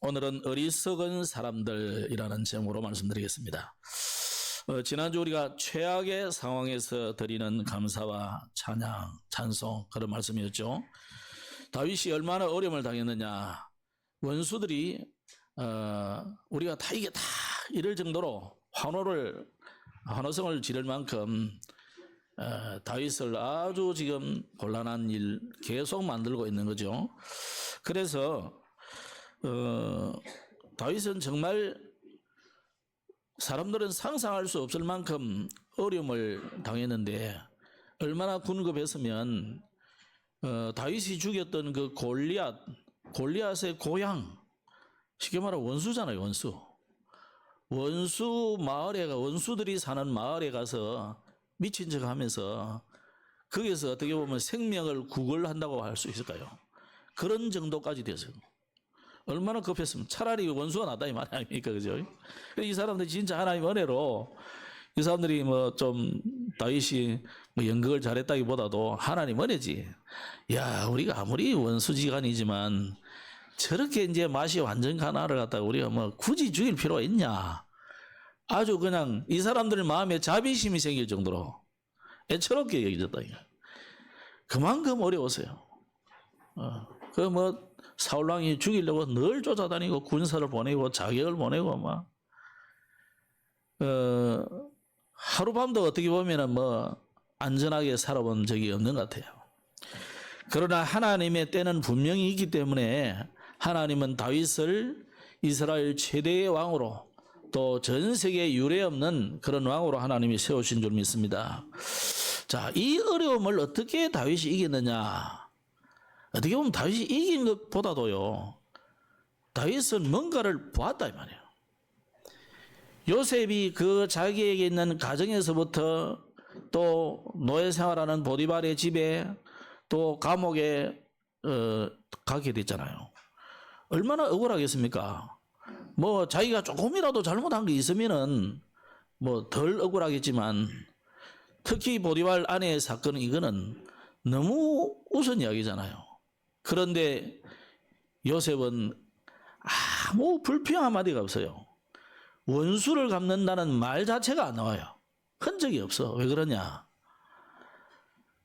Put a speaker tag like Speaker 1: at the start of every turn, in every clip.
Speaker 1: 오늘은 어리석은 사람들이라는 제목으로 말씀드리겠습니다. 지난주 우리가 최악의 상황에서 드리는 감사와 찬양, 찬송 그런 말씀이었죠. 다윗이 얼마나 어려움을 당했느냐. 원수들이 우리가 다 이게 다 이럴 정도로 환호성을 지를 만큼 다윗을 아주 지금 곤란한 일 계속 만들고 있는 거죠. 그래서 다윗은 정말 사람들은 상상할 수 없을 만큼 어려움을 당했는데 얼마나 군급했으면 다윗이 죽였던 그 골리앗의 고향, 쉽게 말하면 원수잖아요. 원수들이 사는 마을에 가서 미친 척 하면서 거기서 어떻게 보면 생명을 구걸한다고 할 수 있을까요? 그런 정도까지 됐어요. 얼마나 급했으면 차라리 원수가 낫다 이 말 아닙니까? 그죠? 이 사람들이 진짜 하나님 은혜로 이 사람들이 다윗이 연극을 잘했다기보다도 하나님 은혜지. 야, 우리가 아무리 원수지간이지만 저렇게 이제 맛이 완전 가나를 갖다가 우리가 굳이 죽일 필요가 있냐. 아주 그냥 이 사람들 마음에 자비심이 생길 정도로 애처롭게 여겨졌다. 그만큼 어려웠어요. 사울왕이 죽이려고 늘 쫓아다니고 군사를 보내고 자격을 보내고 하루밤도 어떻게 보면은 안전하게 살아본 적이 없는 것 같아요. 그러나 하나님의 때는 분명히 있기 때문에 하나님은 다윗을 이스라엘 최대의 왕으로 또 전 세계에 유례 없는 그런 왕으로 하나님이 세우신 줄 믿습니다. 자, 이 어려움을 어떻게 다윗이 이겼느냐? 어떻게 보면 다윗이 이긴 것보다도요, 다윗은 뭔가를 보았다 이 말이에요. 요셉이 그 자기에게 있는 가정에서부터 또 노예 생활하는 보디발의 집에 또 감옥에 가게 됐잖아요. 얼마나 억울하겠습니까? 자기가 조금이라도 잘못한 게 있으면은 덜 억울하겠지만 특히 보디발 아내의 사건은 이거는 너무 우스운 이야기잖아요. 그런데 요셉은 아무 불평 한마디가 없어요. 원수를 갚는다는 말 자체가 안 나와요. 흔적이 없어. 왜 그러냐?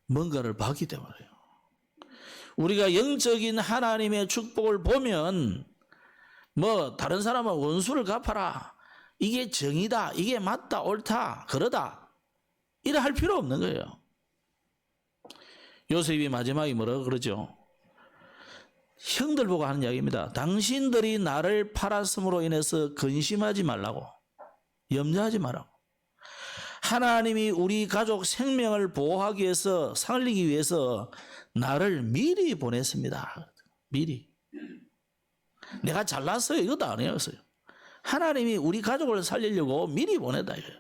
Speaker 1: 뭔가를 봤기 때문이에요. 우리가 영적인 하나님의 축복을 보면 다른 사람은 원수를 갚아라. 이게 정의다. 이게 맞다. 옳다. 그러다. 이래 할 필요 없는 거예요. 요셉이 마지막에 뭐라고 그러죠? 형들 보고 하는 이야기입니다. 당신들이 나를 팔았음으로 인해서 근심하지 말라고. 염려하지 말라고. 하나님이 우리 가족 생명을 보호하기 위해서, 살리기 위해서 나를 미리 보냈습니다. 미리. 내가 잘났어요. 이것도 아니었어요. 하나님이 우리 가족을 살리려고 미리 보냈다 이거예요.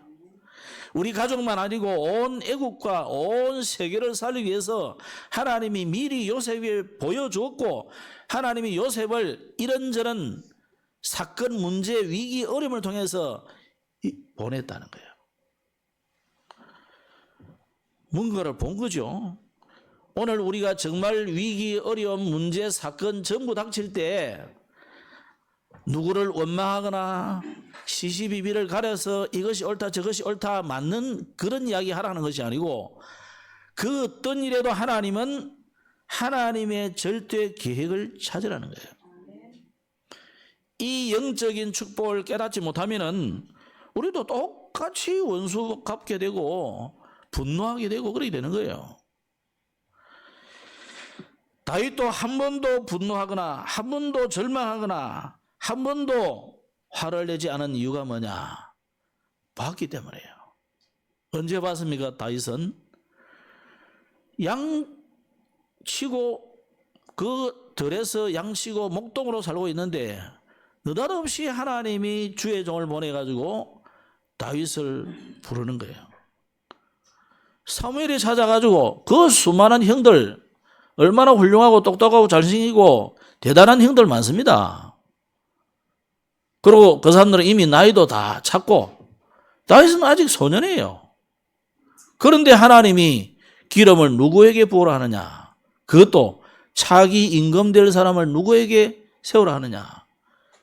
Speaker 1: 우리 가족만 아니고 온 애국과 온 세계를 살리기 위해서 하나님이 미리 요셉에 보여주었고 하나님이 요셉을 이런저런 사건, 문제, 위기, 어려움을 통해서 보냈다는 거예요. 뭔가를 본 거죠. 오늘 우리가 정말 위기, 어려움, 문제, 사건 전부 닥칠 때 누구를 원망하거나 시시비비를 가려서 이것이 옳다 저것이 옳다 맞는 그런 이야기 하라는 것이 아니고 그 어떤 일에도 하나님은 하나님의 절대 계획을 찾으라는 거예요. 이 영적인 축복을 깨닫지 못하면은 우리도 똑같이 원수 갚게 되고 분노하게 되고 그렇게 되는 거예요. 다윗도 한 번도 분노하거나 한 번도 절망하거나 한 번도 화를 내지 않은 이유가 뭐냐? 봤기 때문이에요. 언제 봤습니까? 다윗은 양치고 그 들에서 양치고 목동으로 살고 있는데 느닷없이 하나님이 주의 종을 보내가지고 다윗을 부르는 거예요. 사무엘이 찾아가지고 그 수많은 형들 얼마나 훌륭하고 똑똑하고 잘생기고 대단한 형들 많습니다. 그리고 그 사람들은 이미 나이도 다 찼고 다윗은 아직 소년이에요. 그런데 하나님이 기름을 누구에게 부으라 하느냐? 그것도 차기 임금될 사람을 누구에게 세우라 하느냐?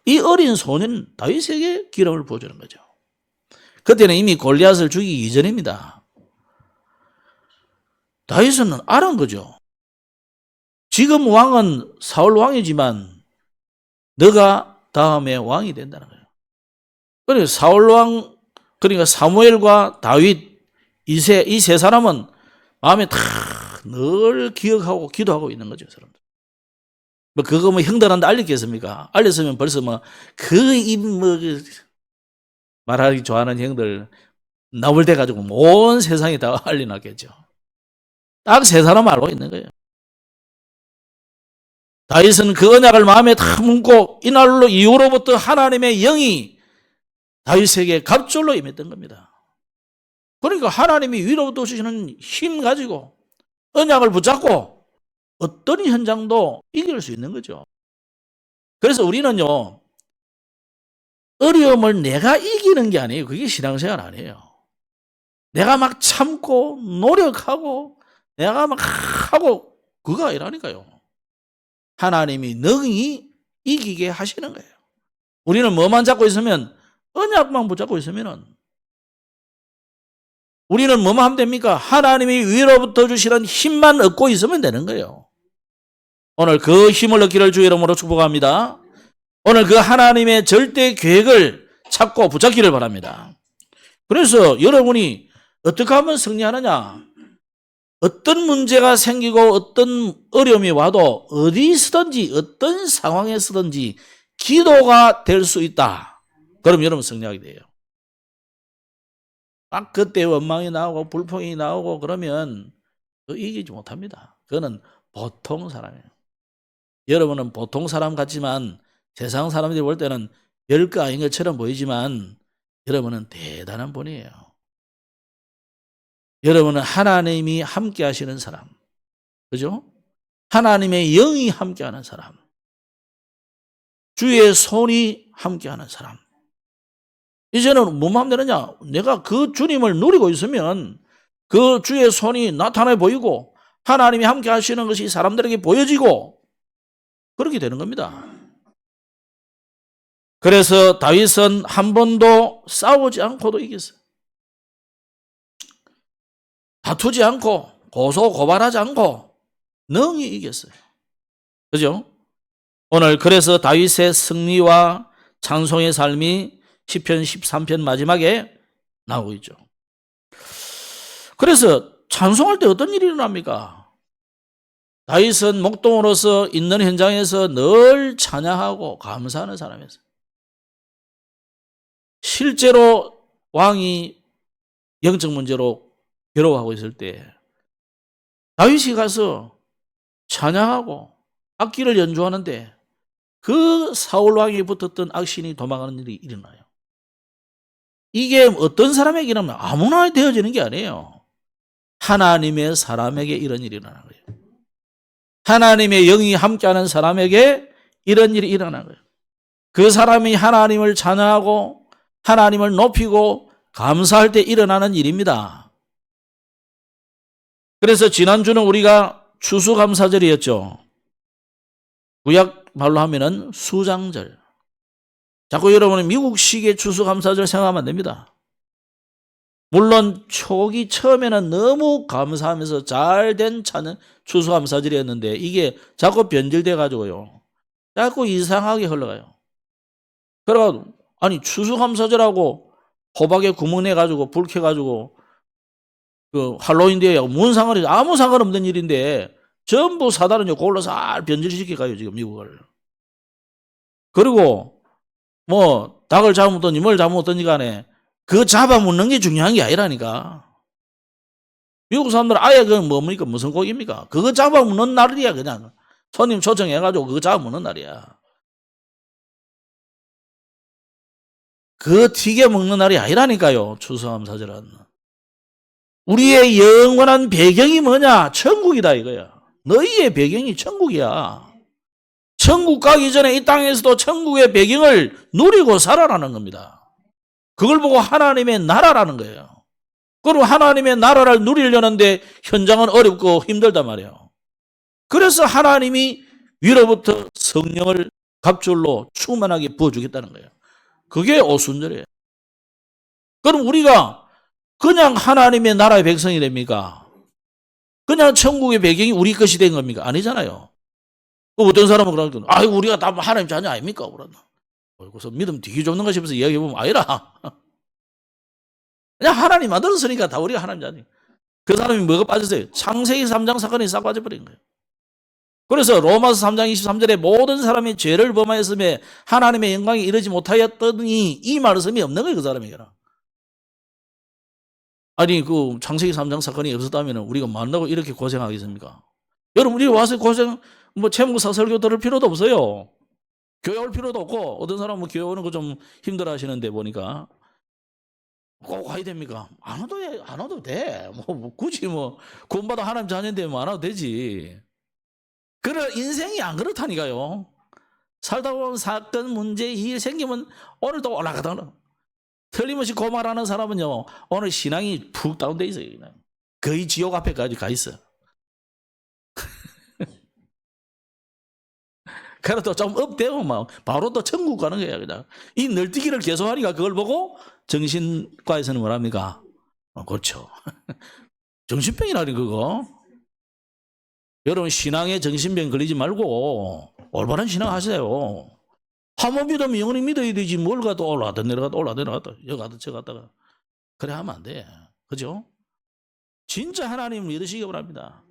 Speaker 1: 이 어린 소년 다윗에게 기름을 부어주는 거죠. 그때는 이미 골리앗을 죽이기 이전입니다. 다윗은 알은 거죠. 지금 왕은 사울 왕이지만 너가 다음에 왕이 된다는 거예요. 그러니까 사울 왕, 그러니까 사무엘과 다윗 이 세 사람은 마음에 다 늘 기억하고 기도하고 있는 거죠, 사람들. 뭐 그거 뭐 형들한테 알렸겠습니까? 알렸으면 벌써 뭐 말하기 좋아하는 형들 나올 때 가지고 온 세상에 다 알려놨겠죠. 딱 세 사람 알고 있는 거예요. 다윗은 그 언약을 마음에 다 묻고 이날로 이후로부터 하나님의 영이 다윗에게 갑절로 임했던 겁니다. 그러니까 하나님이 위로부터 주시는 힘 가지고 언약을 붙잡고 어떤 현장도 이길 수 있는 거죠. 그래서 우리는요, 어려움을 내가 이기는 게 아니에요. 그게 신앙생활 아니에요. 내가 막 참고 노력하고 내가 막 하고 그거 아니라니까요. 하나님이 능히 이기게 하시는 거예요. 우리는 뭐만 잡고 있으면, 언약만 붙잡고 있으면은 우리는 뭐만 하면 됩니까? 하나님이 위로부터 주시는 힘만 얻고 있으면 되는 거예요. 오늘 그 힘을 얻기를 주의 이름으로 축복합니다. 오늘 그 하나님의 절대 계획을 찾고 붙잡기를 바랍니다. 그래서 여러분이 어떻게 하면 승리하느냐? 어떤 문제가 생기고 어떤 어려움이 와도 어디서든지 어떤 상황에서든지 기도가 될 수 있다. 그럼 여러분 승리하게 돼요. 막 그때 원망이 나오고 불평이 나오고 그러면 이기지 못합니다. 그거는 보통 사람이에요. 여러분은 보통 사람 같지만 세상 사람들이 볼 때는 별거 아닌 것처럼 보이지만 여러분은 대단한 분이에요. 여러분은 하나님이 함께 하시는 사람, 그죠? 하나님의 영이 함께 하는 사람, 주의 손이 함께 하는 사람. 이제는 뭐만 하면 되느냐? 내가 그 주님을 누리고 있으면 그 주의 손이 나타나 보이고 하나님이 함께 하시는 것이 사람들에게 보여지고 그렇게 되는 겁니다. 그래서 다윗은 한 번도 싸우지 않고도 이겼어요. 다투지 않고 고소 고발하지 않고 능히 이겼어요. 그죠? 오늘 그래서 다윗의 승리와 찬송의 삶이 시편 13편 마지막에 나오고 있죠. 그래서 찬송할 때 어떤 일이 일어납니까? 다윗은 목동으로서 있는 현장에서 늘 찬양하고 감사하는 사람이었어요. 실제로 왕이 영적 문제로 괴로워하고 있을 때 다윗이 가서 찬양하고 악기를 연주하는데 그 사울 왕이 붙었던 악신이 도망가는 일이 일어나요. 이게 어떤 사람에게 일어나면 아무나 되어지는 게 아니에요. 하나님의 사람에게 이런 일이 일어나는 거예요. 하나님의 영이 함께하는 사람에게 이런 일이 일어나는 거예요. 그 사람이 하나님을 찬양하고 하나님을 높이고 감사할 때 일어나는 일입니다. 그래서 지난주는 우리가 추수감사절이었죠. 구약 말로 하면은 수장절. 자꾸 여러분은 미국식의 추수감사절 생각하면 안 됩니다. 물론 초기 처음에는 너무 감사하면서 잘된 추수감사절이었는데 이게 자꾸 변질돼 가지고요. 자꾸 이상하게 흘러가요. 그래가지고 아니 추수감사절하고 호박에 구멍 내가지고 불 켜가지고 그 할로윈데이하고 무슨 상관이 아무 상관없는 일인데 전부 사단은요 그걸로 살 변질시켜가요 지금 미국을. 그리고 뭐 닭을 잡아먹든지 뭘 잡아먹든지 간에 그 잡아먹는 게 중요한 게 아니라니까. 미국 사람들은 아예 그건 뭡니까? 무슨 고기입니까? 그거 잡아먹는 날이야 그냥. 손님 초청해가지고 그거 잡아먹는 날이야. 그거 튀겨 먹는 날이 아니라니까요. 추수감사절은. 우리의 영원한 배경이 뭐냐? 천국이다 이거야. 너희의 배경이 천국이야. 천국 가기 전에 이 땅에서도 천국의 배경을 누리고 살아라는 겁니다. 그걸 보고 하나님의 나라라는 거예요. 그리고 하나님의 나라를 누리려는데 현장은 어렵고 힘들단 말이에요. 그래서 하나님이 위로부터 성령을 갑절로 충만하게 부어주겠다는 거예요. 그게 오순절이에요. 그럼 우리가 그냥 하나님의 나라의 백성이 됩니까? 그냥 천국의 배경이 우리 것이 된 겁니까? 아니잖아요. 어떤 사람은 그러거든. 우리가 다 하나님 자녀 아닙니까? 그러나. 그래서 믿음 되게 좁는 거 싶어서 이야기해보면 아니라. 그냥 하나님 만들었으니까 다 우리가 하나님 자녀. 그 사람이 뭐가 빠졌어요? 창세기 3장 사건이 싹 빠져버린 거예요. 그래서 로마서 3장 23절에 모든 사람이 죄를 범하였음에 하나님의 영광에 이르지 못하였더니 이 말씀이 없는 거예요. 그 사람에게는. 아니 그 창세기 3장 사건이 없었다면 우리가 만나고 이렇게 고생하겠습니까? 여러분 우리 와서 고생 채무사 설교 들을 필요도 없어요. 교회 올 필요도 없고 어떤 사람은 교회 오는 거 좀 힘들어 하시는데 보니까 꼭 가야 됩니까? 안 와도 돼. 굳이 구원받아 하나님 자녀인데 안 와도 되지. 그래 인생이 안 그렇다니까요. 살다 보면 사건 문제 일 생기면 오늘도 올라가다 틀림없이 고말하는 사람은요 오늘 신앙이 푹 다운돼 있어요. 그냥. 거의 지옥 앞에까지 가 있어. 그래도 좀 업되고 막 바로 또 천국 가는 거야. 그냥 이 널뛰기를 계속하니까 그걸 보고 정신과에서는 뭐랍니까? 그렇죠. 정신병이라니 그거. 여러분 신앙에 정신병 걸리지 말고 올바른 신앙 하세요. 한번 믿으면 영원히 믿어야 되지 뭘 가도 올라갔다 내려갔다 올라갔다 내려갔다 여기 갔다 저 갔다가 그래 하면 안 돼. 그죠? 진짜 하나님을 믿으시기 바랍니다.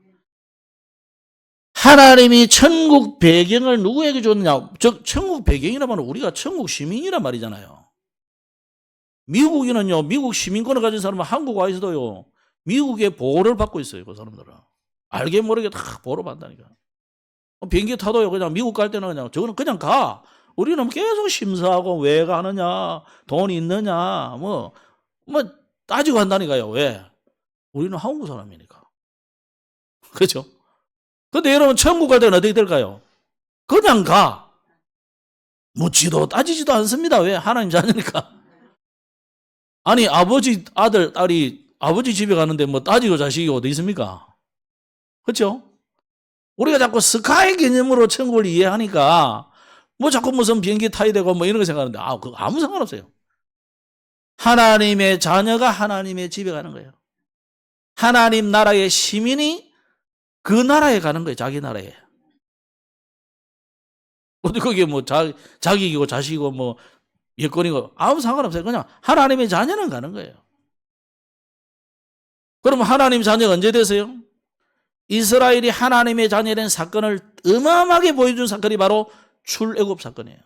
Speaker 1: 하나님이 천국 배경을 누구에게 줬느냐? 즉 천국 배경이라면 우리가 천국 시민이란 말이잖아요. 미국인은요 미국 시민권을 가진 사람은 한국 와 있어도요 미국의 보호를 받고 있어요. 그 사람들은 알게 모르게 다 보호를 받는다니까. 비행기 타도요 그냥 미국 갈 때는 그냥 저거는 그냥 가. 우리는 계속 심사하고 왜 가느냐 돈이 있느냐 뭐 따지고 한다니까요. 왜? 우리는 한국 사람이니까. 그렇죠? 근데 여러분 천국 갈 때는 어떻게 될까요? 그냥 가. 묻지도 따지지도 않습니다. 왜? 하나님 자녀니까. 아니 아버지 아들 딸이 아버지 집에 가는데 따지고 자식이 어디 있습니까? 그렇죠? 우리가 자꾸 스카이 개념으로 천국을 이해하니까 자꾸 무슨 비행기 타야 되고 이런 거 생각하는데 그거 아무 상관없어요. 하나님의 자녀가 하나님의 집에 가는 거예요. 하나님 나라의 시민이 그 나라에 가는 거예요. 자기 나라에. 그게 자기이고 자식이고 여건이고 아무 상관없어요. 그냥 하나님의 자녀는 가는 거예요. 그럼 하나님 자녀가 언제 되세요? 이스라엘이 하나님의 자녀된 사건을 어마어마하게 보여준 사건이 바로 출애굽 사건이에요.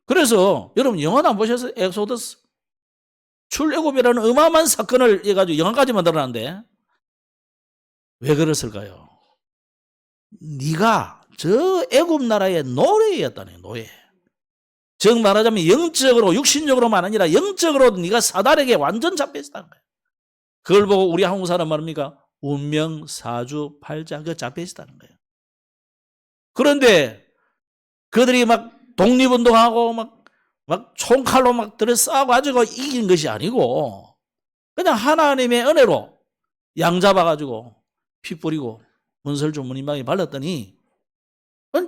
Speaker 1: 그래서 여러분 영화도 안 보셨어요? 엑소더스. 출애굽이라는 어마어마한 사건을 해가지고 영화까지 만들어놨는데 왜 그랬을까요? 네가 저 애굽 나라의 노예였다네. 노예. 즉 말하자면 영적으로 육신적으로만 아니라 영적으로 네가 사단에게 완전 잡혀있다는 거예요. 그걸 보고 우리 한국 사람 말입니까? 운명, 사주, 팔자 그 잡혀있다는 거예요. 그런데 그들이 독립운동하고 총칼로 들어 싸워가지고 이긴 것이 아니고 그냥 하나님의 은혜로 양 잡아가지고 피 뿌리고 문설주 문인방에 발랐더니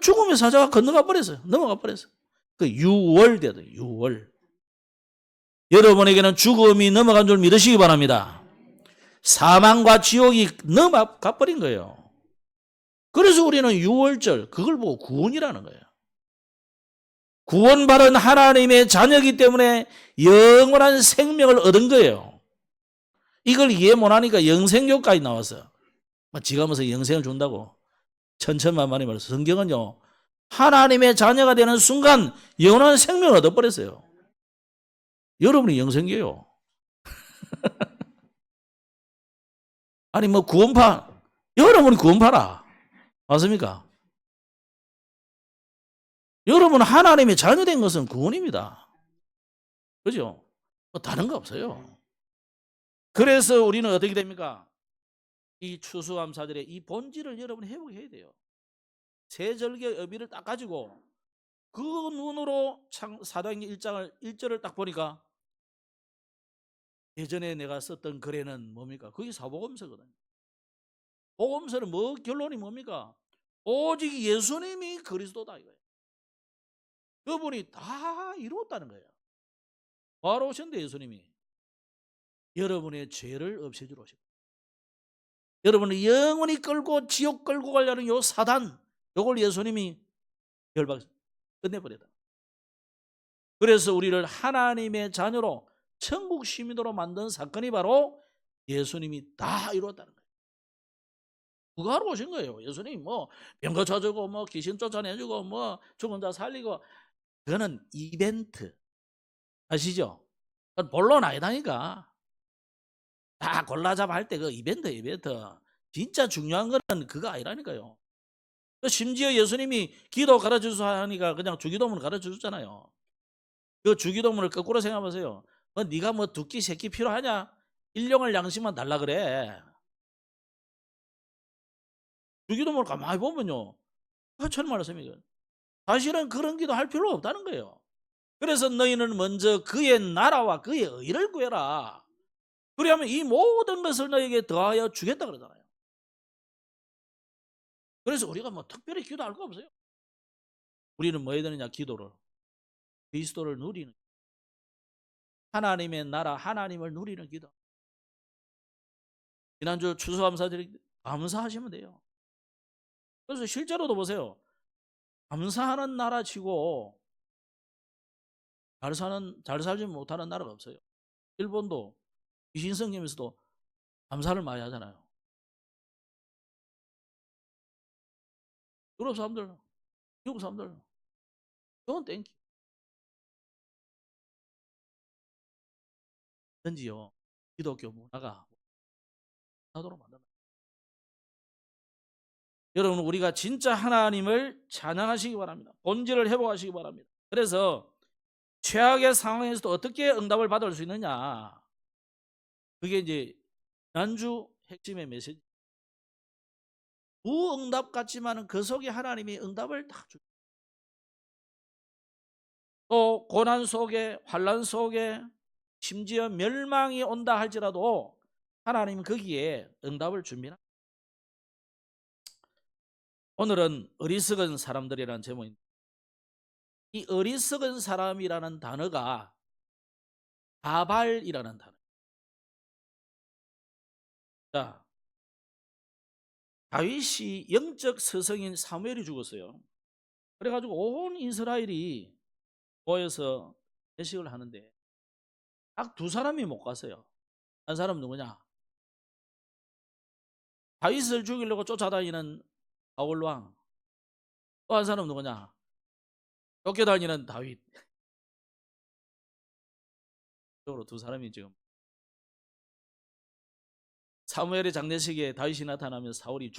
Speaker 1: 죽음의 사자가 건너가 버렸어요. 넘어가 버렸어요. 그 유월되다. 유월. 여러분에게는 죽음이 넘어간 줄 믿으시기 바랍니다. 사망과 지옥이 넘어가 버린 거예요. 그래서 우리는 유월절 그걸 보고 구원이라는 거예요. 구원받은 하나님의 자녀이기 때문에 영원한 생명을 얻은 거예요. 이걸 이해 못하니까 영생교까지 나왔어요. 지가 무슨 영생을 준다고. 천천만만히 말해서 성경은요. 하나님의 자녀가 되는 순간 영원한 생명을 얻어버렸어요. 여러분이 영생교요. 아니 구원파. 여러분이 구원파라. 맞습니까? 여러분 하나님의 자녀된 것은 구원입니다. 그죠? 다른 거 없어요. 그래서 우리는 어떻게 됩니까? 이 추수감사절에 이 본질을 여러분 회복해야 돼요. 세 절기의 의미를 딱 가지고 그 눈으로 사도행전 1절을 딱 보니까 예전에 내가 썼던 글에는 뭡니까? 그게 사복음서거든요. 복음서는 결론이 뭡니까? 오직 예수님이 그리스도다 이거예요. 그분이 다 이루었다는 거예요. 바로 오셨는데 예수님이 여러분의 죄를 없애주러 오셨어요. 여러분을 영원히 끌고 지옥 끌고 가려는 요 사단, 요걸 예수님이 결박 끝내버렸다. 그래서 우리를 하나님의 자녀로 천국 시민으로 만든 사건이 바로 예수님이 다 이루었다는 거예요. 그거 하러 오신 거예요. 예수님이 뭐 병 고쳐주고 뭐 귀신 쫓아내주고 뭐 죽은 자 살리고, 그거는 이벤트 아시죠? 본론 아니다니까. 다 골라잡아 할 때 그 이벤트. 진짜 중요한 거는 그거 아니라니까요. 심지어 예수님이 기도 가르쳐주서 하니까 그냥 주기도문 가르쳐줬잖아요. 그 주기도문을 거꾸로 생각해보세요. 네가 뭐 두 끼, 세 끼 필요하냐? 일용할 양식만 달라 그래. 주기도문을 가만히 보면요, 하찮은 말씀이에요. 사실은 그런 기도 할 필요 없다는 거예요. 그래서 너희는 먼저 그의 나라와 그의 의를 구해라. 그리하면 이 모든 것을 너에게 더하여 주겠다 그러잖아요. 그래서 우리가 뭐 특별히 기도할 거 없어요. 우리는 뭐 해야 되느냐? 기도를, 그리스도를 누리는, 하나님의 나라, 하나님을 누리는 기도. 지난주 추수감사드리 감사하시면 돼요. 그래서 실제로도 보세요. 감사하는 나라 치고 잘 살지 못하는 나라가 없어요. 일본도 귀신성경에서도 감사를 많이 하잖아요. 유럽 사람들, 미국 사람들, 그건 땡큐. 든지요, 기독교 문화가 하도록 만든다. 여러분, 우리가 진짜 하나님을 찬양하시기 바랍니다. 본질을 회복하시기 바랍니다. 그래서 최악의 상황에서도 어떻게 응답을 받을 수 있느냐, 그게 이제 지난주 핵심의 메시지. 무응답 같지만은 그 속에 하나님이 응답을 다 줍니다. 또 고난 속에, 환난 속에, 심지어 멸망이 온다 할지라도 하나님은 거기에 응답을 줍니다. 오늘은 어리석은 사람들이라는 제목입니다. 이 어리석은 사람이라는 단어가 다발이라는 단어. 자, 다윗이 영적 스승인 사무엘이 죽었어요. 그래가지고 온 이스라엘이 모여서 회식을 하는데 딱 두 사람이 못 갔어요. 한 사람은 누구냐? 다윗을 죽이려고 쫓아다니는 사울 왕. 또 한 사람은 누구냐? 쫓겨다니는 다윗. 두 사람이 지금 사무엘의 장례식에 다윗이 나타나면 사울을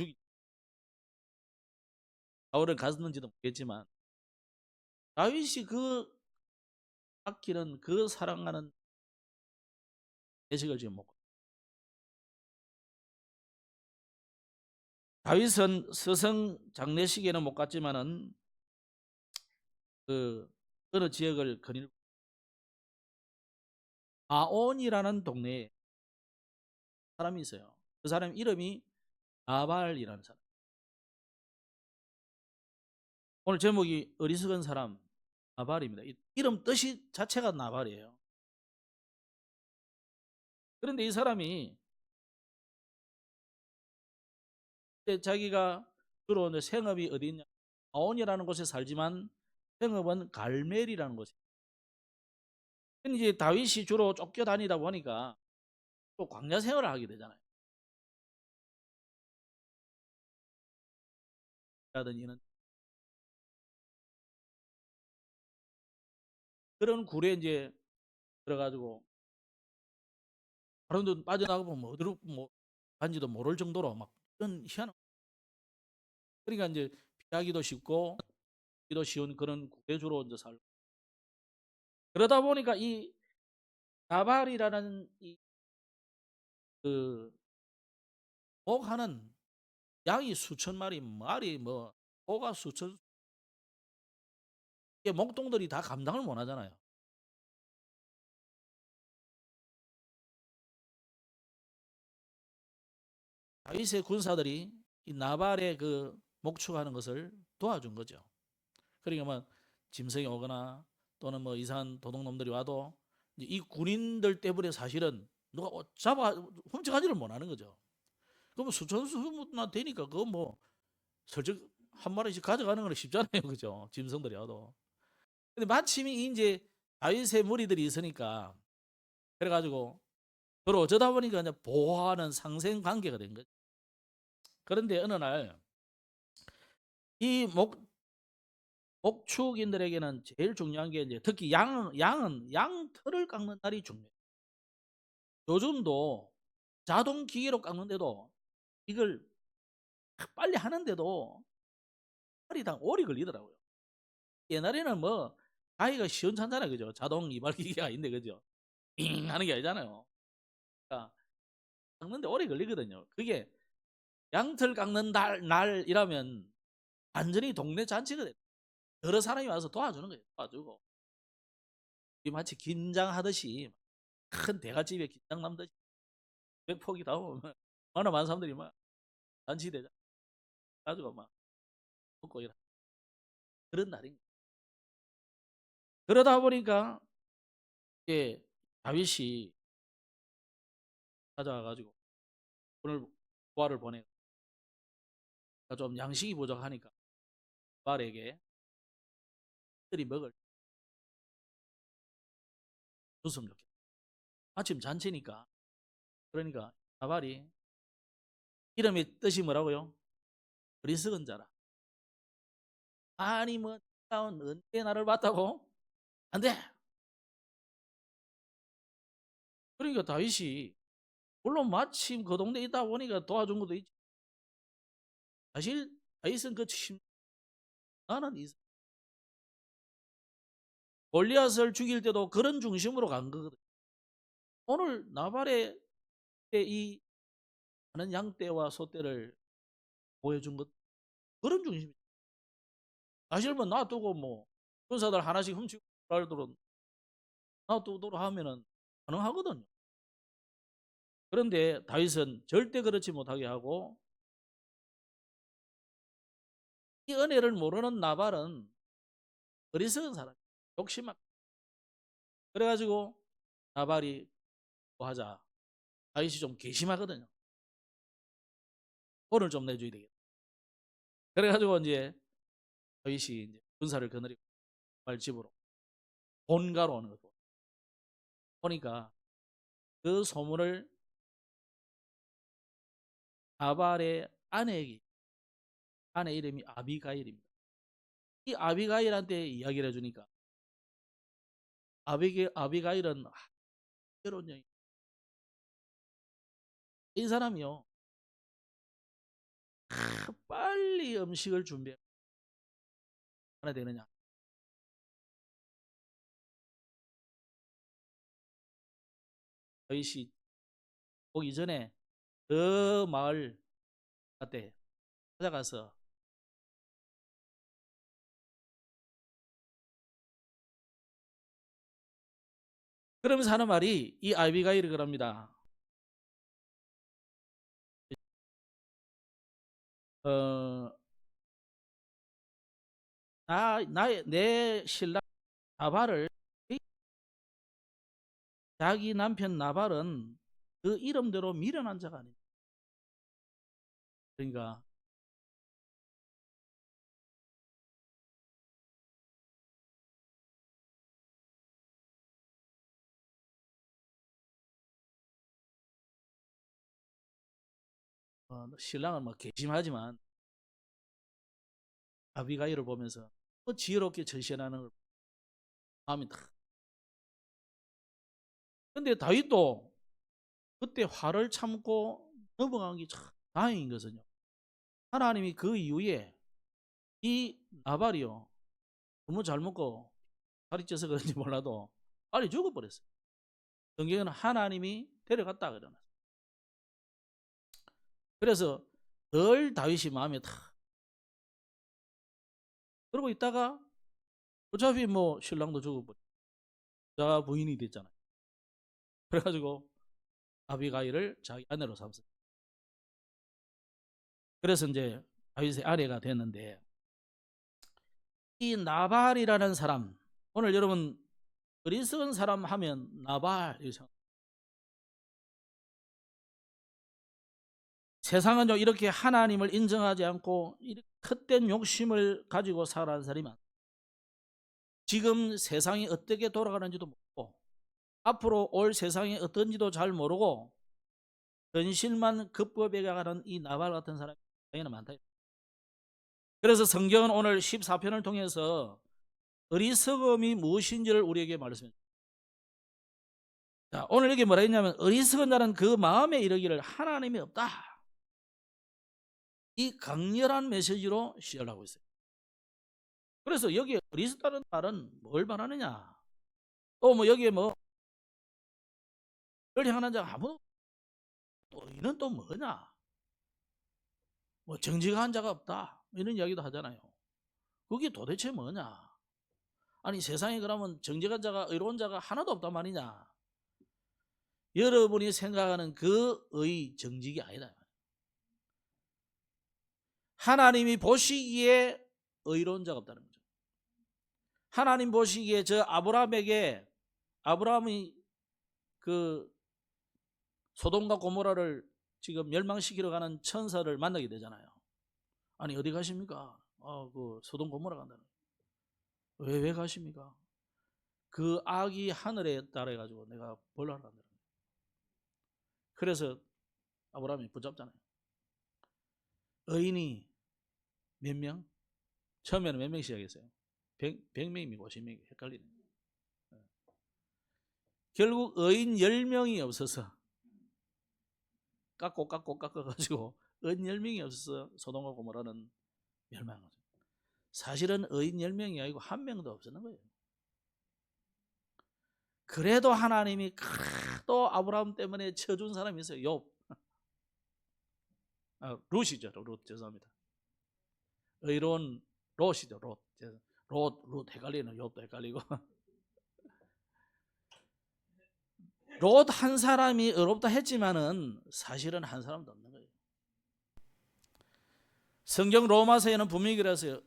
Speaker 1: 갔는지도 모르겠지만 다윗이 그 아끼는, 그 사랑하는 예식을 지금 먹고, 다윗은 스승 장례식에는 못 갔지만은 그 어느 지역을 거닐고 아온이라는 동네에 사람이 있어요. 그 사람 이름이 나발이라는 사람. 오늘 제목이 어리석은 사람 나발입니다. 이름 뜻이 자체가 나발이에요. 그런데 이 사람이 자기가 주로 생업이 어디 있냐, 아온이라는 곳에 살지만 생업은 갈멜이라는 곳이에요. 이제 다윗이 주로 쫓겨다니다 보니까 또 광야 생활을 하게 되잖아요. 라든지는 그런 굴에 이제 들어가지고 바로 빠져나가고 뭐 어디로 뭐 간지도 모를 정도로 막 그런 희한한, 그러니까 이제 피하기도 쉽고 기도 쉬운 그런 굴에 주로 이제 살고, 그러다 보니까 이 나발이라는 이그 목하는 양이 수천 마리, 말이 뭐 소가 수천, 이게 목동들이 다 감당을 못 하잖아요. 다윗의 군사들이 이 나발의 그 목축하는 것을 도와준 거죠. 그러니까 뭐 짐승이 오거나 또는 뭐 이상한 도둑놈들이 와도 이 군인들 때문에 사실은 누가 잡아 훔쳐가지를 못하는 거죠. 그러면 수천수나 되니까 그거 뭐 설정 한 마리씩 가져가는 건 쉽잖아요, 그죠? 짐승들이 와도. 근데 마침 이제 다윗의 무리들이 있으니까 그래가지고 서로 어쩌다 보니까 이제 보호하는 상생 관계가 된 거죠. 그런데 어느 날 이 목축인들에게는 제일 중요한 게 이제 특히 양은 양 털을 깎는 날이 중요해요. 요즘도 자동 기계로 깎는데도 이걸 빨리 하는데도 하루당 오래 걸리더라고요. 옛날에는 뭐 가기가 시원찮잖아요, 그죠? 자동 이발 기계가 있는데 그죠? 빙 하는 게 아니잖아요. 그러니까 깎는데 오래 걸리거든요. 그게 양털 깎는 날이라면 완전히 동네 잔치거든요. 여러 사람이 와서 도와주는 거예요. 도와주고 마치 긴장하듯이 큰 대갓집에 긴장 남듯이 백폭이 다 오면 얼마나 많은 사람들이 막 잔치 대잔 가지고 막 먹고 이런 그런 날인 거예요. 그러다 보니까 이게 다윗이 찾아와가지고 오늘 부하를 보내 좀 양식이 부족하니까 부하에게 들이 먹을 줬으면 좋겠다. 아침 잔치니까 그러니까 나발이 이름의 뜻이 뭐라고요? 어리석은 자라. 아니 뭐 언제 나를 봤다고? 안 돼. 그러니까 다윗이 물론 마침 그 동네에 있다 보니까 도와준 것도 있지. 사실 다윗은 나는 골리앗을 죽일 때도 그런 중심으로 간 거거든. 오늘 나발의 이 많은 양떼와 소떼를 보여준 것 그런 중심이. 사실 뭐 놔두고 뭐 군사들 하나씩 훔치고 말도록 놔두도록 하면은 가능하거든요. 그런데 다윗은 절대 그렇지 못하게 하고 이 은혜를 모르는 나발은 어리석은 사람, 욕심만. 그래가지고 나발이 뭐 하자. 다윗이 좀 괘씸하거든요. 오늘 좀 내줘야 되겠다. 그래가지고 이제 다윗이 이제 군사를 거느리고 말집으로 본가로 오는 거죠. 보니까 그 소문을 나발의 아내 이름이 아비가일입니다. 이 아비가일한테 이야기를 해주니까 아비가일은 괴로운 여인. 이 사람이요 빨리 음식을 준비해 하나 되느냐. 다윗이 오기 전에 그 마을 밭에 찾아가서 그러면서 하는 말이 이 아비가일이 그럽니다. 어, 내 신랑 나발을 자기 남편 나발은 그 이름대로 미련한 자가 아니다. 그러니까 신랑은 뭐 괘씸하지만 아비가일을 보면서 지혜롭게 절신하는 걸 마음이 탁. 근데 다윗도 그때 화를 참고 넘어간 게 참 다행인 것은요. 하나님이 그 이후에 이 나발이요 너무 잘 먹고 살이 쪄서 그런지 몰라도 빨리 죽어버렸어요. 성경에는 하나님이 데려갔다 그러나. 그래서 늘 다윗이 마음에 탁. 그러고 있다가 어차피 뭐 신랑도 죽어버리고 자 부인이 됐잖아요. 그래가지고 아비가일을 자기 아내로 삼았어요. 그래서 이제 다윗의 아내가 됐는데 이 나발이라는 사람, 오늘 여러분 어리석은 사람 하면 나발, 세상은 이렇게 하나님을 인정하지 않고 이렇게 헛된 욕심을 가지고 살아가는 사람이 많아요. 지금 세상이 어떻게 돌아가는지도 모르고 앞으로 올 세상이 어떤지도 잘 모르고 현실만 급급해 가는 이 나발 같은 사람이 당연히 많다. 그래서 성경은 오늘 14편을 통해서 어리석음이 무엇인지를 우리에게 말씀합니다. 자, 오늘 여기 뭐라 했냐면 어리석은 자는 그 마음에 이르기를 하나님이 없다. 이 강렬한 메시지로 시작을 하고 있어요. 그래서 여기에 어리석다는 말은 뭘 말하느냐? 또 뭐 여기에 뭐 를 향하는 자가 아무도 이는 또 뭐냐? 뭐 정직한 자가 없다 이런 이야기도 하잖아요. 그게 도대체 뭐냐? 아니 세상에 그러면 정직한 자가 의로운 자가 하나도 없단 말이냐? 여러분이 생각하는 그 의 정직이 아니다. 하나님이 보시기에 의로운 자가 없다는 거죠. 하나님 보시기에 저 아브라함이 그 소돔과 고모라를 지금 멸망시키러 가는 천사를 만나게 되잖아요. 아니 어디 가십니까? 그 소돔 고모라 간다는. 왜 가십니까? 그 악이 하늘에 따라 가지고 내가 벌하러 간다는. 그래서 아브라함이 붙잡잖아요. 의인이 몇 명? 처음에는 몇 명 시작했어요? 100명이고 50명이 헷갈리네. 결국 의인 10명이 없어서 깎아가지고 의인 10명이 없어서 소돔과 고모라는 멸망한 거죠. 사실은 의인 10명이 아니고 한 명도 없었는 거예요. 그래도 하나님이 또 아브라함 때문에 쳐준 사람이 있어요. 욥. 룻이죠. 룻 죄송합니다. 의로운 롯이죠. 롯 헷갈리는 욥도 헷갈리고. 롯 한 사람이 의롭다 했지만은 사실은 한 사람도 없는 거예요. 성경 로마서에는 분명히 그랬어요.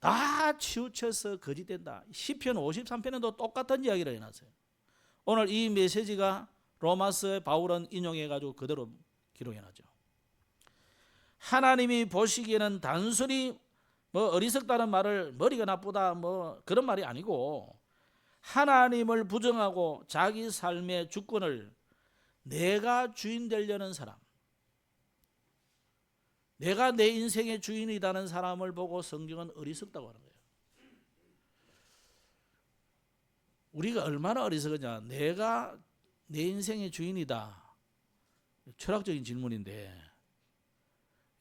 Speaker 1: 다 치우쳐서 거짓된다. 시편 53편에도 똑같은 이야기를 해놨어요. 오늘 이 메시지가 로마서에 바울은 인용해가지고 그대로 기록해놨죠. 하나님이 보시기에는 단순히 뭐 어리석다는 말을 머리가 나쁘다 뭐 그런 말이 아니고 하나님을 부정하고 자기 삶의 주권을 내가 주인 되려는 사람, 내가 내 인생의 주인이라는 사람을 보고 성경은 어리석다고 하는 거예요. 우리가 얼마나 어리석으냐. 내가 내 인생의 주인이다. 철학적인 질문인데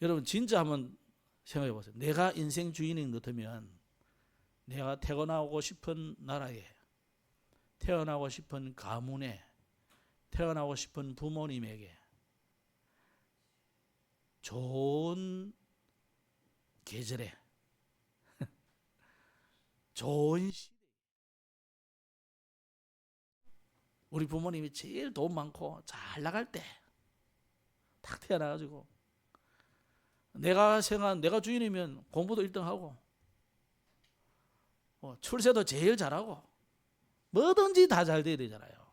Speaker 1: 여러분 진짜 한번 생각해 보세요. 내가 인생 주인인 것 같으면 내가 태어나고 싶은 나라에, 태어나고 싶은 가문에, 태어나고 싶은 부모님에게 좋은 계절에 좋은 시대에 우리 부모님이 제일 돈 많고 잘 나갈 때 딱 태어나가지고 내가 주인이면 공부도 1등하고 출세도 제일 잘하고 뭐든지 다 잘 돼야 되잖아요.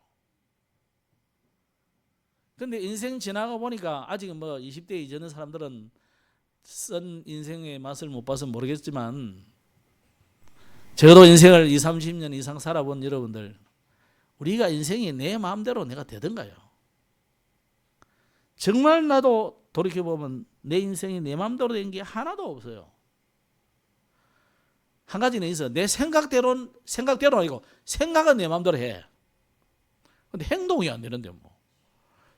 Speaker 1: 근데 인생 지나가 보니까 아직은 뭐 20대 이전의 사람들은 쓴 인생의 맛을 못 봐서 모르겠지만 적어도 인생을 20, 30년 이상 살아본 여러분들, 우리가 인생이 내 마음대로 내가 되던가요? 정말 나도 돌이켜보면 내 인생이 내 마음대로 된 게 하나도 없어요. 한 가지는 있어. 내 생각대로는 아니고 생각은 내 마음대로 해. 근데 행동이 안 되는데 뭐.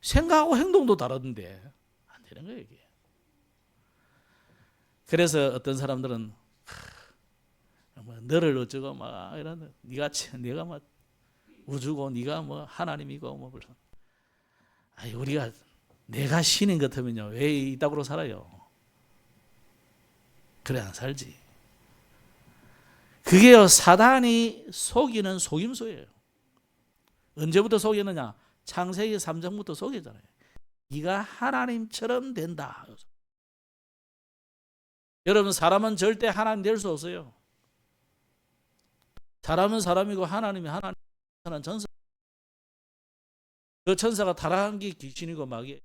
Speaker 1: 생각하고 행동도 다르던데 안 되는 거예요 이게. 그래서 어떤 사람들은 너를 어쩌고 막 이런, 네가 뭐 우주고 네가 뭐 하나님이고 뭐 그런. 우리가 내가 신인 같으면요 왜 이따구로 살아요? 그래 안 살지. 그게요 사단이 속이는 속임수예요. 언제부터 속였느냐? 창세기 3장부터 속였잖아요. 네가 하나님처럼 된다. 여러분 사람은 절대 하나님 될 수 없어요. 사람은 사람이고 하나님이 하나님 전사. 그 천사가 타락한 게 귀신이고 마귀.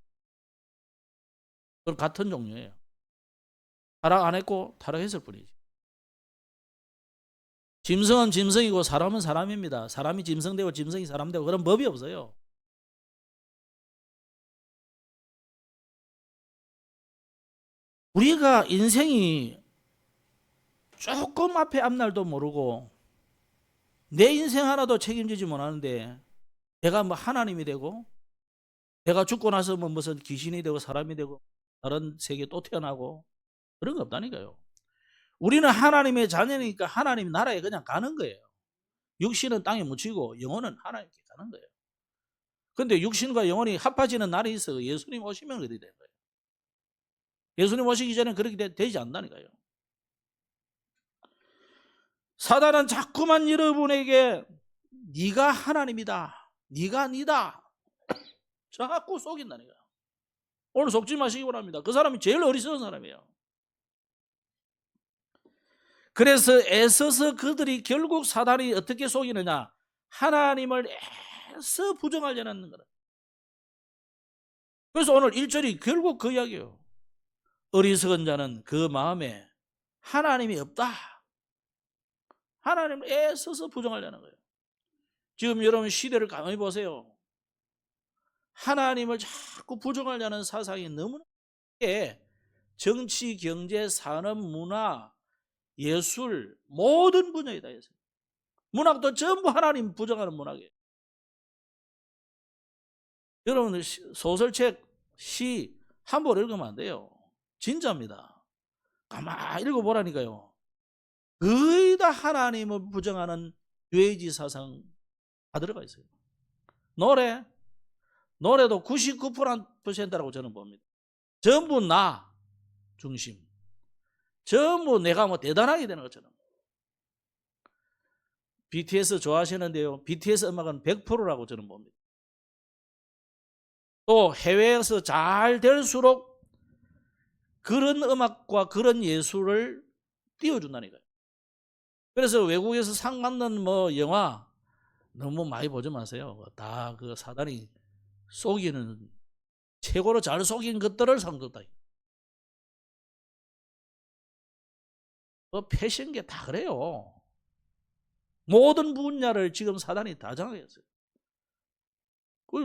Speaker 1: 그건 같은 종류예요. 타락 안 했고 타락했을 뿐이지. 짐승은 짐승이고 사람은 사람입니다. 사람이 짐승 되고 짐승이 사람 되고 그런 법이 없어요. 우리가 인생이 조금 앞에 앞날도 모르고 내 인생 하나도 책임지지 못하는데 내가 뭐 하나님이 되고 내가 죽고 나서 뭐 무슨 귀신이 되고 사람이 되고 다른 세계 또 태어나고 그런 거 없다니까요. 우리는 하나님의 자녀니까 하나님 나라에 그냥 가는 거예요. 육신은 땅에 묻히고 영혼은 하나님께 가는 거예요. 근데 육신과 영혼이 합해지는 날이 있어. 예수님 오시면 그렇게 되는 거예요. 예수님 오시기 전에 그렇게 되지 않다니까요. 사단은 자꾸만 여러분에게 네가 하나님이다, 네가 니다 자꾸 속인다니까요. 오늘 속지 마시기 바랍니다. 그 사람이 제일 어리석은 사람이에요. 그래서 애써서 그들이 결국 사단이 어떻게 속이느냐, 하나님을 애써 부정하려는 거다. 그래서 오늘 1절이 결국 그 이야기예요. 어리석은 자는 그 마음에 하나님이 없다. 하나님을 애써서 부정하려는 거예요. 지금 여러분 시대를 가만히 보세요. 하나님을 자꾸 부정하려는 사상이 너무나 정치, 경제, 산업, 문화, 예술 모든 분야에 다 있어요. 문학도 전부 하나님 부정하는 문학이에요. 여러분 소설책, 시 한 번 읽으면 안 돼요. 진짜입니다. 가만히 읽어보라니까요. 거의 다 하나님을 부정하는 죄의지 사상 다 들어가 있어요. 노래도 99%라고 저는 봅니다. 전부 나 중심. 전부 내가 뭐 대단하게 되는 것처럼. BTS 좋아하시는데요. BTS 음악은 100%라고 저는 봅니다. 또 해외에서 잘 될수록 그런 음악과 그런 예술을 띄워준다니까요. 그래서 외국에서 상 받는 뭐 영화 너무 많이 보지 마세요. 다 그 사단이 속이는, 최고로 잘 속인 것들을 상 줬다. 패션계 다 그래요. 모든 분야를 지금 사단이 다 장악했어요.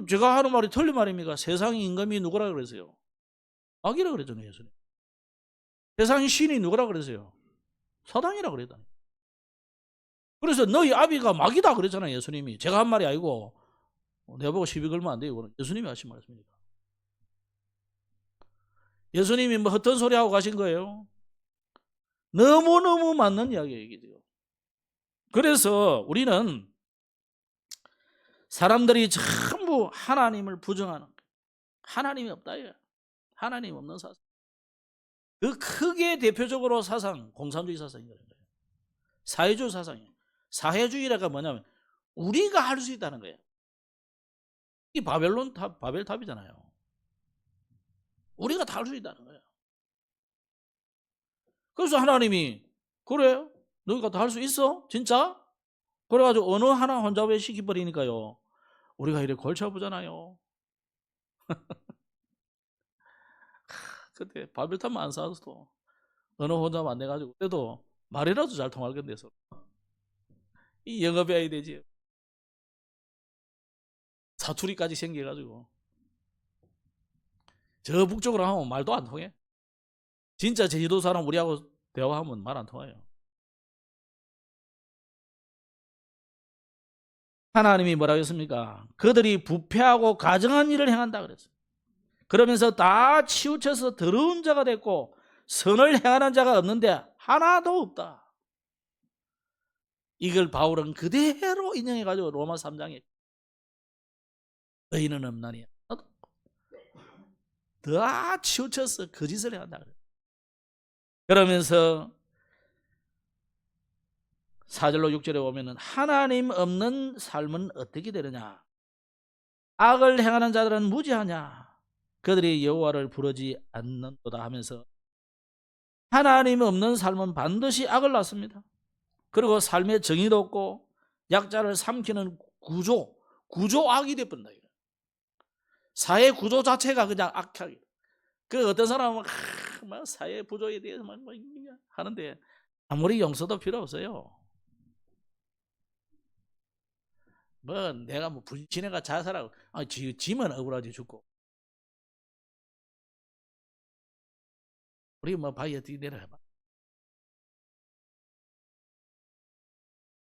Speaker 1: 제가 하는 말이 틀린 말입니까? 세상의 임금이 누구라 그랬어요? 마귀라 그랬잖아요, 예수님. 세상의 신이 누구라 그랬어요? 사단이라 그랬다니. 그래서 너희 아비가 마귀다 그랬잖아요, 예수님이. 제가 한 말이 아니고 내가 보고 시비 걸면 안 돼요. 이거는 예수님이 하신 말씀입니다. 예수님이 뭐 헛된 소리 하고 가신 거예요? 너무너무 맞는 이야기예요. 그래서 우리는 사람들이 전부 하나님을 부정하는 거예요. 하나님이 없다. 하나님 없는 사상. 그 크게 대표적으로 사상, 공산주의 사상인 거예요. 사회주의 사상이에요. 사회주의라가 뭐냐면 우리가 할 수 있다는 거예요. 이 바벨탑이잖아요. 우리가 다 할 수 있다는 거예요. 그래서 하나님이 그래? 너희가 다 할 수 있어? 진짜? 그래가지고 어느 하나 혼자 왜 시켜버리니까요. 우리가 이렇게 골치 아프잖아요. 그때 바벨탑만 안 쌓아도 어느 혼자만 안 내가지고 그래도 말이라도 잘 통할 건데 이 영업해야 되지. 사투리까지 생겨가지고 저 북쪽으로 하면 말도 안 통해. 진짜 제주도 사람 우리하고 대화하면 말 안 통해요. 하나님이 뭐라고 했습니까? 그들이 부패하고 가증한 일을 행한다 그랬어요. 그러면서 다 치우쳐서 더러운 자가 됐고 선을 행하는 자가 없는데 하나도 없다. 이걸 바울은 그대로 인용해가지고 로마 3장에 너희는 없나니 다 치우쳐서 거짓을 행한다 그래요. 그러면서 4절로 6절에 보면은 하나님 없는 삶은 어떻게 되느냐? 악을 행하는 자들은 무지하냐? 그들이 여호와를 부르지 않는도다 하면서 하나님 없는 삶은 반드시 악을 낳습니다. 그리고 삶의 정의도 없고 약자를 삼키는 구조악이 돼버린다. 사회 구조 자체가 그냥 악하게. 그 어떤 사람은 막 사회 구조에 대해서 막 하는데 아무리 용서도 필요 없어요. 뭐 내가 뭐 지네가 자살하고 지면 억울하지 죽고. 우리 뭐 바위에 뛰내려 해봐.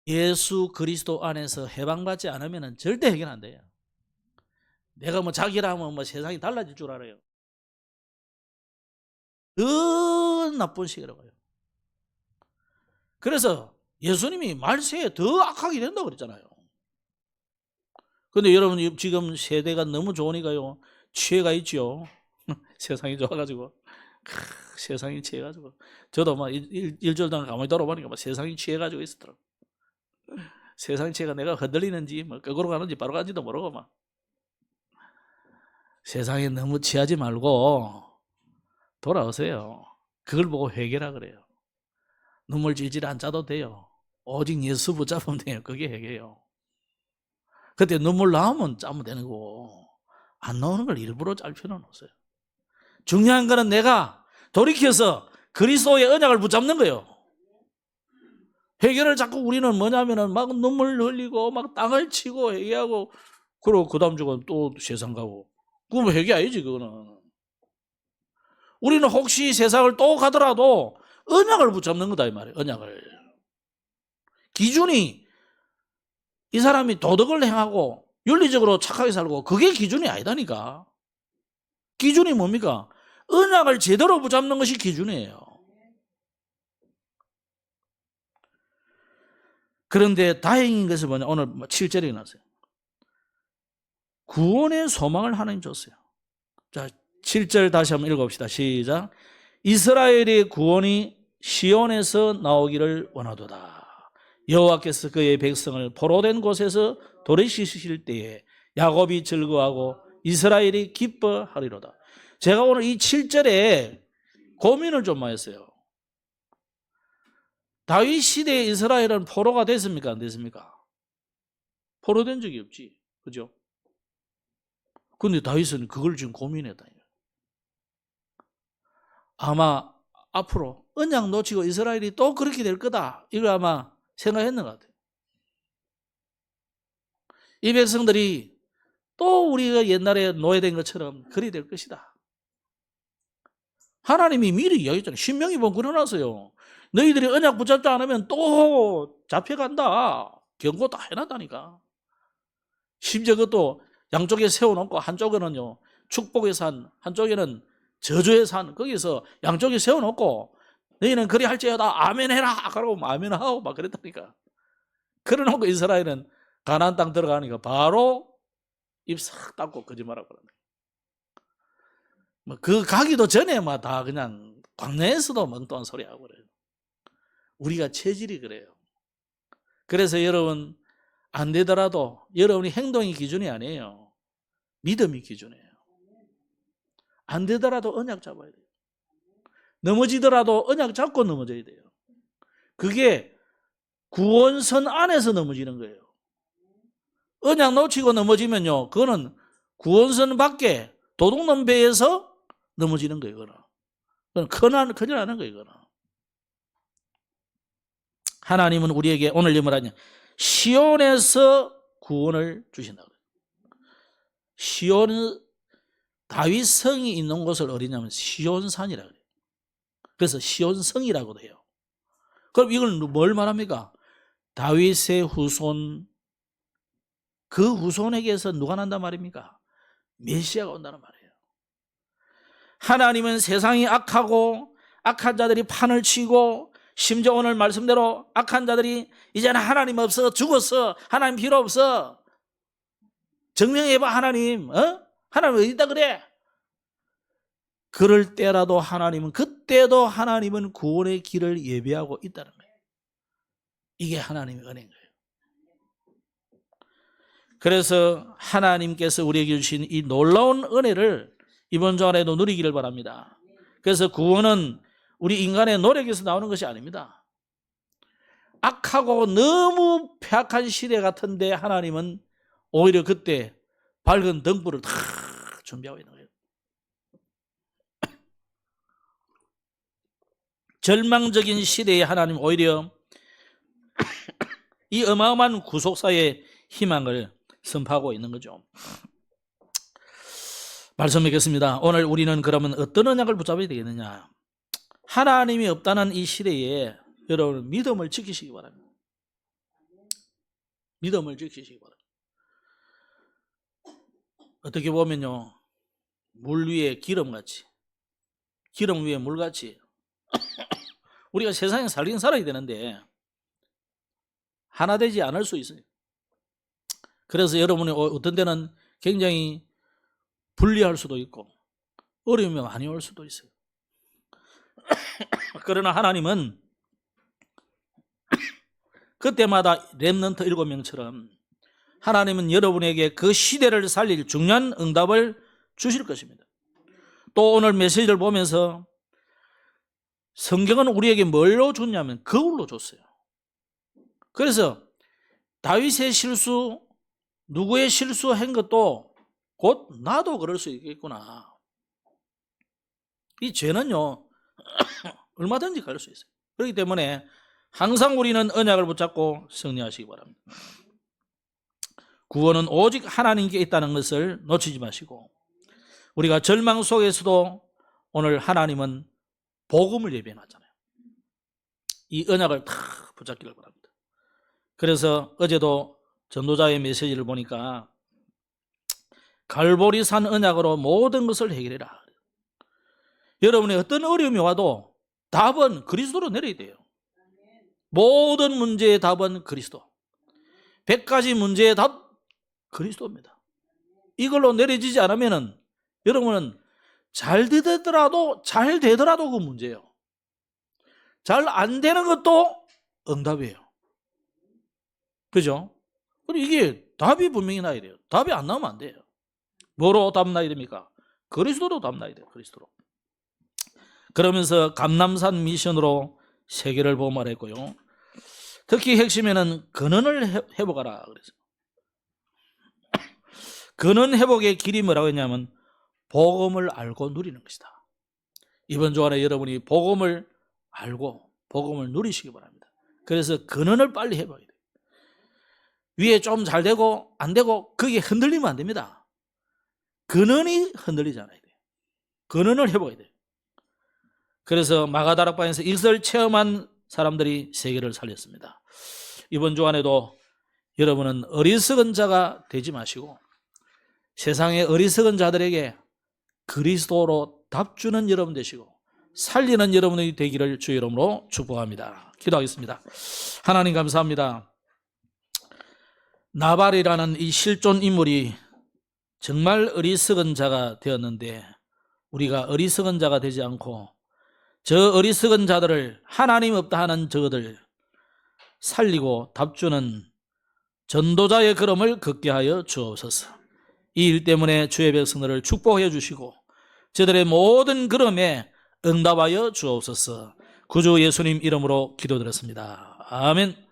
Speaker 1: 예수 그리스도 안에서 해방받지 않으면 절대 해결 안 돼요. 내가 뭐 자기라면 뭐 세상이 달라질 줄 알아요. 더 나쁜 시기라고 해요. 그래서 예수님이 말세에 더 악하게 된다고 그랬잖아요. 근데 여러분 지금 세대가 너무 좋으니까요. 취해가 있죠. 세상이 좋아가지고. 세상이 취해가지고. 저도 막 일주일 동안 가만히 돌아보니까 막 세상이 취해가지고 있었더라고. 세상이 취해가 내가 흔들리는지 뭐 거꾸로 가는지 바로 가는지도 모르고 막. 세상에 너무 취하지 말고 돌아오세요. 그걸 보고 회개라 그래요. 눈물 질질 안 짜도 돼요. 오직 예수 붙잡으면 돼요. 그게 회개요. 그때 눈물 나오면 짜면 되는 거고 안 나오는 걸 일부러 짤 필요는 없어요. 중요한 거는 내가 돌이켜서 그리스도의 언약을 붙잡는 거예요. 회개를 자꾸 우리는 뭐냐면은 막 눈물 흘리고 막 땅을 치고 회개하고 그러고 그 다음 주간 또 세상 가고 그건 회개 아니지 그거는. 우리는 혹시 세상을 또 가더라도 언약을 붙잡는 거다 이 말이에요. 언약을. 기준이 이 사람이 도덕을 행하고 윤리적으로 착하게 살고 그게 기준이 아니다니까. 기준이 뭡니까? 언약을 제대로 붙잡는 것이 기준이에요. 그런데 다행인 것은 뭐냐? 오늘 7절에 나왔어요. 구원의 소망을 하나님 줬어요. 자, 7절 다시 한번 읽어봅시다. 시작. 이스라엘의 구원이 시온에서 나오기를 원하도다. 여호와께서 그의 백성을 포로된 곳에서 돌이키실 때에 야곱이 즐거워하고 이스라엘이 기뻐하리로다. 제가 오늘 이 7절에 고민을 좀 많이 했어요. 다윗 시대에 이스라엘은 포로가 됐습니까? 안 됐습니까? 포로된 적이 없지. 그죠? 근데 다윗은 그걸 지금 고민했다. 아마 앞으로 언약 놓치고 이스라엘이 또 그렇게 될 거다. 이걸 아마 생각했는 것 같아요. 이 백성들이 또 우리가 옛날에 노예된 것처럼 그리 될 것이다. 하나님이 미리 이야기했잖아요. 신명기 보면 그려놨어요. 너희들이 언약 붙잡지 않으면 또 잡혀간다. 경고 다 해놨다니까. 심지어 그것도 양쪽에 세워놓고 한쪽에는요 축복의 산, 한쪽에는 저주의 산, 거기서 양쪽에 세워놓고 너희는 그리 할지어다 아멘 해라 그러고 아멘하고 막 그랬다니까. 그래놓고 이스라엘은 가나안 땅 들어가니까 바로 입 싹 닫고 거짓말하고 그러네. 뭐 그 가기도 전에 막 다 그냥 광야에서도 멍뚱한 소리 하고 그래요. 우리가 체질이 그래요. 그래서 여러분 안 되더라도 여러분이 행동이 기준이 아니에요. 믿음이 기준이에요. 안 되더라도 언약 잡아야 돼요. 넘어지더라도 언약 잡고 넘어져야 돼요. 그게 구원선 안에서 넘어지는 거예요. 언약 놓치고 넘어지면요, 그거는 구원선 밖에 도둑놈배에서 넘어지는 거예요. 그거는 큰일 나는 거예요. 그거는. 하나님은 우리에게 오늘 뭐라냐? 시온에서 구원을 주신다고. 시온, 다윗 성이 있는 곳을 어디냐면 시온산이라고 해요. 그래서 시온성이라고도 해요. 그럼 이걸 뭘 말합니까? 다윗의 후손, 그 후손에게서 누가 난단 말입니까? 메시아가 온다는 말이에요. 하나님은 세상이 악하고 악한 자들이 판을 치고 심지어 오늘 말씀대로 악한 자들이 이제는 하나님 없어 죽었어 하나님 필요 없어 증명해봐 하나님 하나님 어디 있다 그래. 그럴 때라도 하나님은 그때도 하나님은 구원의 길을 예비하고 있다는 거예요. 이게 하나님의 은혜인 거예요. 그래서 하나님께서 우리에게 주신 이 놀라운 은혜를 이번 주안에도 누리기를 바랍니다. 그래서 구원은 우리 인간의 노력에서 나오는 것이 아닙니다. 악하고 너무 폐악한 시대 같은데 하나님은 오히려 그때 밝은 등불을 다 준비하고 있는 거예요. 절망적인 시대에 하나님 오히려 이 어마어마한 구속사의 희망을 선포하고 있는 거죠. 말씀 맺겠습니다. 오늘 우리는 그러면 어떤 언약을 붙잡아야 되겠느냐? 하나님이 없다는 이 시대에 여러분 믿음을 지키시기 바랍니다. 믿음을 지키시기 바랍니다. 어떻게 보면요, 물 위에 기름같이, 기름 위에 물같이 우리가 세상에 살긴 살아야 되는데 하나 되지 않을 수 있어요. 그래서 여러분이 어떤 때는 굉장히 불리할 수도 있고 어려움이 많이 올 수도 있어요. 그러나 하나님은 그때마다 렘넌트 7명처럼 하나님은 여러분에게 그 시대를 살릴 중요한 응답을 주실 것입니다. 또 오늘 메시지를 보면서 성경은 우리에게 뭘로 줬냐면 거울로 줬어요. 그래서 다윗의 실수, 누구의 실수한 것도 곧 나도 그럴 수 있겠구나. 이 죄는요 얼마든지 갈 수 있어요. 그렇기 때문에 항상 우리는 언약을 붙잡고 승리하시기 바랍니다. 구원은 오직 하나님께 있다는 것을 놓치지 마시고, 우리가 절망 속에서도 오늘 하나님은 복음을 예배해놨잖아요. 이 언약을 다 붙잡기를 바랍니다. 그래서 어제도 전도자의 메시지를 보니까 갈보리산 언약으로 모든 것을 해결해라. 여러분의 어떤 어려움이 와도 답은 그리스도로 내려야 돼요. 모든 문제의 답은 그리스도. 100가지 문제의 답 그리스도입니다. 이걸로 내려지지 않으면 여러분은 잘 되더라도 그 문제예요. 잘 안 되는 것도 응답이에요. 그죠? 그리고 이게 답이 분명히 나야 돼요. 답이 안 나오면 안 돼요. 뭐로 답 나야 됩니까? 그리스도로 답 나야 돼요. 그리스도로. 그러면서 감남산 미션으로 세계를 보호하랬고요. 특히 핵심에는 근원을 회복하라 그랬어요. 근원 회복의 길이 뭐라고 했냐면 복음을 알고 누리는 것이다. 이번 주간에 여러분이 복음을 알고 복음을 누리시기 바랍니다. 그래서 근원을 빨리 회복해야 돼요. 위에 좀 잘 되고 안 되고 그게 흔들리면 안 됩니다. 근원이 흔들리지 않아야 돼요. 근원을 회복해야 돼요. 그래서 마가다락방에서 이것을 체험한 사람들이 세계를 살렸습니다. 이번 주간에도 여러분은 어리석은 자가 되지 마시고 세상의 어리석은 자들에게 그리스도로 답주는 여러분 되시고 살리는 여러분이 되기를 주의 이름으로 축복합니다. 기도하겠습니다. 하나님 감사합니다. 나발이라는 이 실존 인물이 정말 어리석은 자가 되었는데 우리가 어리석은 자가 되지 않고 저 어리석은 자들을 하나님 없다 하는 저들 살리고 답주는 전도자의 걸음을 걷게 하여 주옵소서. 이 일 때문에 주의 백성들을 축복해 주시고 저들의 모든 걸음에 응답하여 주옵소서. 구주 예수님 이름으로 기도드렸습니다. 아멘.